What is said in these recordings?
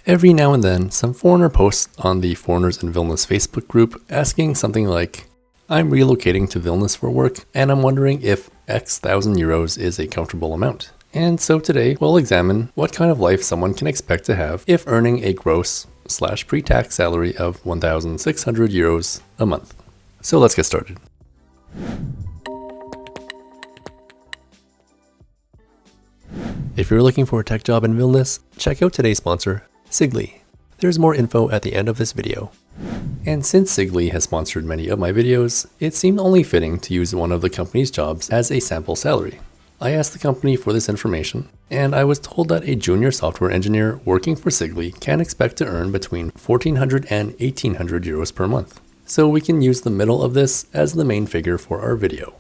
Every now and then, some foreigner posts on the Foreigners in Vilnius Facebook group asking something like, I'm relocating to Vilnius for work, and I'm wondering if X thousand euros is a comfortable amount. And so today, we'll examine what kind of life someone can expect to have if earning a gross/pre-tax salary of 1,600 euros a month. So let's get started. If you're looking for a tech job in Vilnius, check out today's sponsor, Sigli. There's more info at the end of this video. And since Sigli has sponsored many of my videos, it seemed only fitting to use one of the company's jobs as a sample salary. I asked the company for this information, and I was told that a junior software engineer working for Sigli can expect to earn between 1,400 and 1,800 euros per month. So we can use the middle of this as the main figure for our video.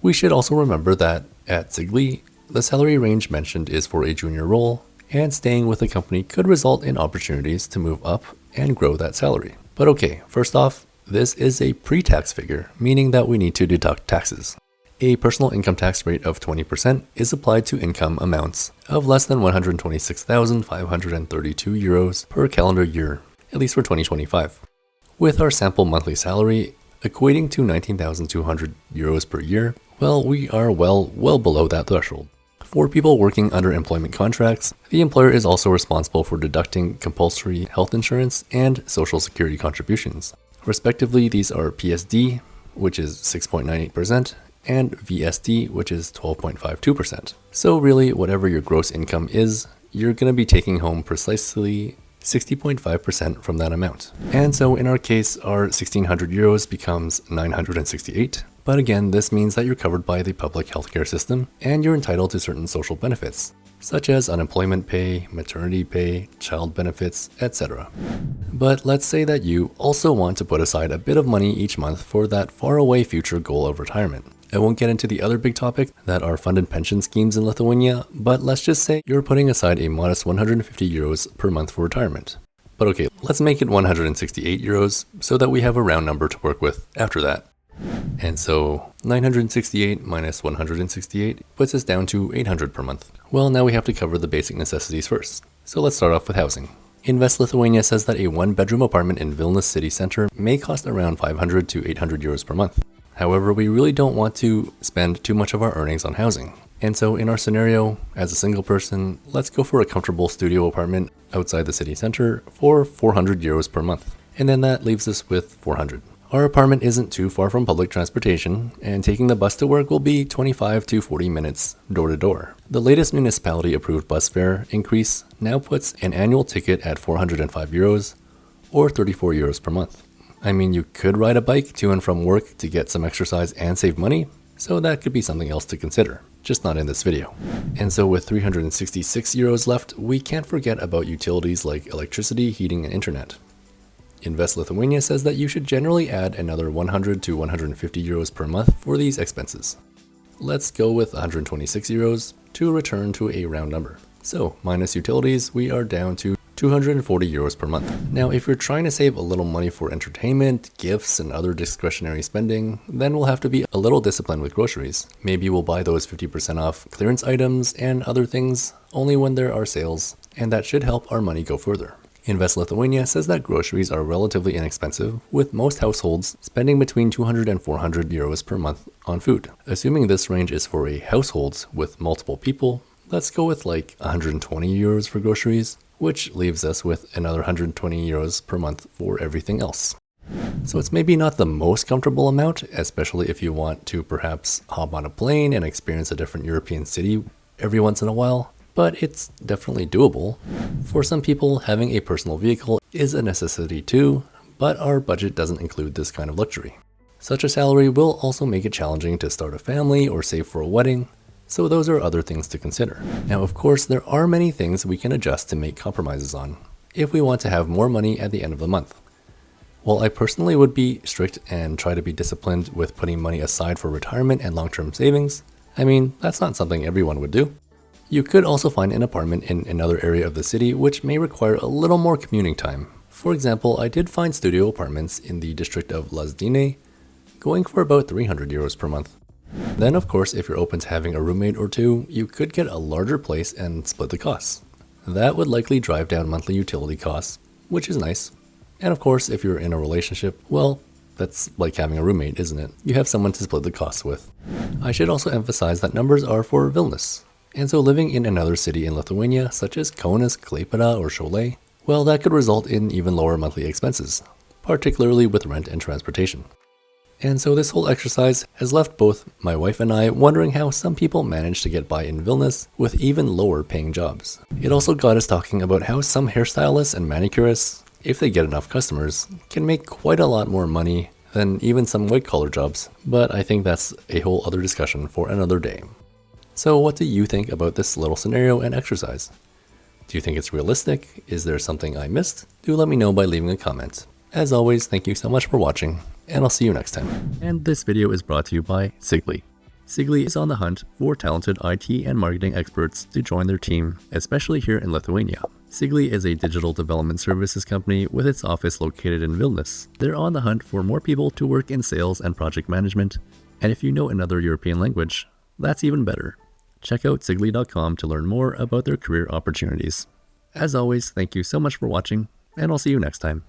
We should also remember that at Sigli, the salary range mentioned is for a junior role, and staying with the company could result in opportunities to move up and grow that salary. But okay, first off, this is a pre-tax figure, meaning that we need to deduct taxes. A personal income tax rate of 20% is applied to income amounts of less than 126,532 euros per calendar year, at least for 2025. With our sample monthly salary equating to 19,200 euros per year, well, we are well below that threshold. For people working under employment contracts, the employer is also responsible for deducting compulsory health insurance and social security contributions. Respectively, these are PSD, which is 6.98%, and VSD, which is 12.52%. So really, whatever your gross income is, you're going to be taking home precisely 60.5% from that amount. And so in our case, our 1,600 euros becomes 968. But again, this means that you're covered by the public healthcare system and you're entitled to certain social benefits, such as unemployment pay, maternity pay, child benefits, etc. But let's say that you also want to put aside a bit of money each month for that faraway future goal of retirement. I won't get into the other big topic that are funded pension schemes in Lithuania, but let's just say you're putting aside a modest 150 euros per month for retirement. But okay, let's make it 168 euros so that we have a round number to work with after that. And so 968 minus 168 puts us down to 800 per month. Well, now we have to cover the basic necessities first. So let's start off with housing. Invest Lithuania says that a one-bedroom apartment in Vilnius city center may cost around 500 to 800 euros per month. However, we really don't want to spend too much of our earnings on housing. And so in our scenario, as a single person, let's go for a comfortable studio apartment outside the city center for 400 euros per month. And then that leaves us with 400. Our apartment isn't too far from public transportation, and taking the bus to work will be 25 to 40 minutes door to door. The latest municipality approved bus fare increase now puts an annual ticket at 405 euros or 34 euros per month. I mean, you could ride a bike to and from work to get some exercise and save money, so that could be something else to consider, just not in this video. And so with 366 euros left, we can't forget about utilities like electricity, heating, and internet. Invest Lithuania says that you should generally add another 100 to 150 euros per month for these expenses. Let's go with 126 euros to return to a round number. So minus utilities, we are down to 240 euros per month. Now, if you're trying to save a little money for entertainment, gifts, and other discretionary spending, then we'll have to be a little disciplined with groceries. Maybe we'll buy those 50% off clearance items and other things only when there are sales, and that should help our money go further. Invest Lithuania says that groceries are relatively inexpensive, with most households spending between 200 and 400 euros per month on food. Assuming this range is for a household with multiple people, let's go with like 120 euros for groceries, which leaves us with another 120 euros per month for everything else. So it's maybe not the most comfortable amount, especially if you want to perhaps hop on a plane and experience a different European city every once in a while. But it's definitely doable. For some people, having a personal vehicle is a necessity too, but our budget doesn't include this kind of luxury. Such a salary will also make it challenging to start a family or save for a wedding, so those are other things to consider. Now, of course, there are many things we can adjust to make compromises on, if we want to have more money at the end of the month. While I personally would be strict and try to be disciplined with putting money aside for retirement and long-term savings, I mean, that's not something everyone would do. You could also find an apartment in another area of the city which may require a little more commuting time. For example, I did find studio apartments in the district of Lazdine going for about 300 euros per month. Then of course, if you're open to having a roommate or two, you could get a larger place and split the costs. That would likely drive down monthly utility costs, which is nice. And of course, if you're in a relationship, well, that's like having a roommate, isn't it? You have someone to split the costs with. I should also emphasize that numbers are for Vilnius. And so living in another city in Lithuania, such as Kaunas, Klaipėda, or Šiauliai, well, that could result in even lower monthly expenses, particularly with rent and transportation. And so this whole exercise has left both my wife and I wondering how some people manage to get by in Vilnius with even lower paying jobs. It also got us talking about how some hairstylists and manicurists, if they get enough customers, can make quite a lot more money than even some white-collar jobs, but I think that's a whole other discussion for another day. So what do you think about this little scenario and exercise? Do you think it's realistic? Is there something I missed? Do let me know by leaving a comment. As always, thank you so much for watching, and I'll see you next time. And this video is brought to you by Sigli. Sigli is on the hunt for talented IT and marketing experts to join their team, especially here in Lithuania. Sigli is a digital development services company with its office located in Vilnius. They're on the hunt for more people to work in sales and project management, and if you know another European language, that's even better. Check out sigli.com to learn more about their career opportunities. As always, thank you so much for watching, and I'll see you next time.